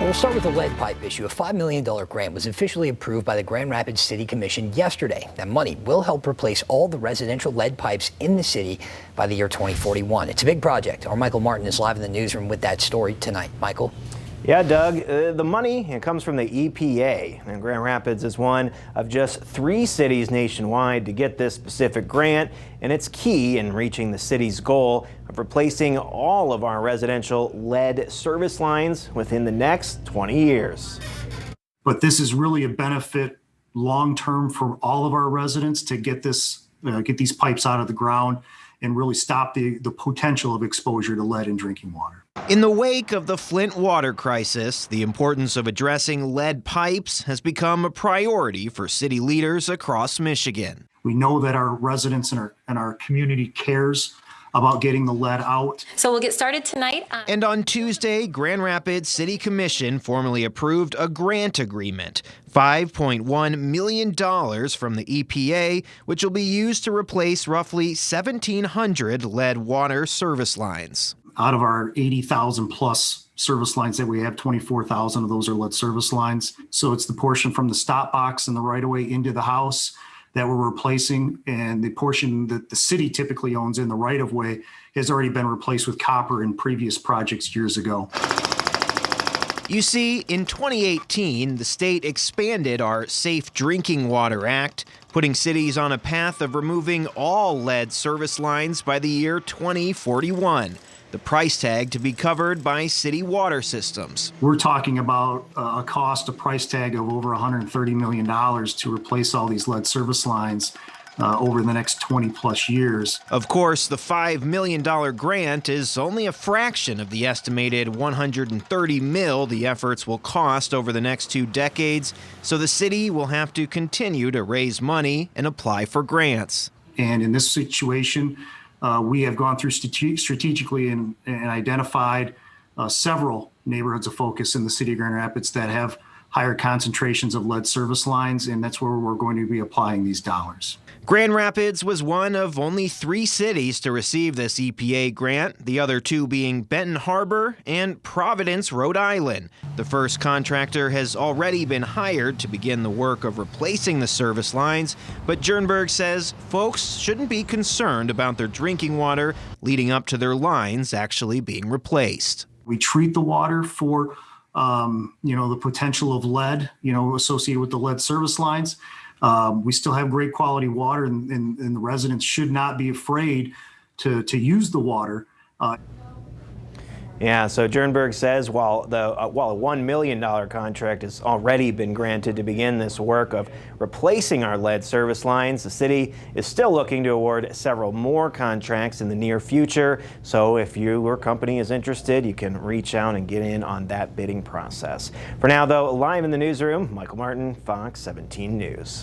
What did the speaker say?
We'll start with the lead pipe issue. A $5 million grant was officially approved by the Grand Rapids City Commission yesterday. That money will help replace all the residential lead pipes in the city by the year 2041. It's a big project. Our Michael Martin is live in the newsroom with that story tonight. Michael? Yeah, Doug, the money comes from the EPA, and Grand Rapids is one of just 3 cities nationwide to get this specific grant, and it's key in reaching the city's goal of replacing all of our residential lead service lines within the next 20 years. But this is really a benefit long-term for all of our residents to get these pipes out of the ground and really stop the potential of exposure to lead in drinking water. In the wake of the Flint water crisis, the importance of addressing lead pipes has become a priority for city leaders across Michigan. We know that our residents and our community cares about getting the lead out. So we'll get started tonight. And on Tuesday, Grand Rapids City Commission formally approved a grant agreement, $5.1 million from the EPA, which will be used to replace roughly 1,700 lead water service lines. Out of our 80,000 plus service lines that we have, 24,000 of those are lead service lines. So it's the portion from the stop box and the right-of-way into the house that we're replacing, and the portion that the city typically owns in the right-of-way has already been replaced with copper in previous projects years ago. You see, in 2018, the state expanded our Safe Drinking Water Act, putting cities on a path of removing all lead service lines by the year 2041. The price tag to be covered by city water systems. We're talking about a price tag of over $130 million to replace all these lead service lines over the next 20 plus years. Of course, the $5 million grant is only a fraction of the estimated $130 million the efforts will cost over the next 2 decades, so the city will have to continue to raise money and apply for grants. And in this situation, we have gone through strategically and identified several neighborhoods of focus in the city of Grand Rapids that have higher concentrations of lead service lines, and that's where we're going to be applying these dollars. Grand Rapids was one of only 3 cities to receive this EPA grant, the other 2 being Benton Harbor and Providence, Rhode Island. The first contractor has already been hired to begin the work of replacing the service lines, but Jernberg says folks shouldn't be concerned about their drinking water leading up to their lines actually being replaced. We treat the water for the potential of lead, associated with the lead service lines. We still have great quality water, and the residents should not be afraid to use the water. Yeah, so Jernberg says while a $1 million contract has already been granted to begin this work of replacing our lead service lines, the city is still looking to award several more contracts in the near future. So if your company is interested, you can reach out and get in on that bidding process. For now, though, live in the newsroom, Michael Martin, Fox 17 News.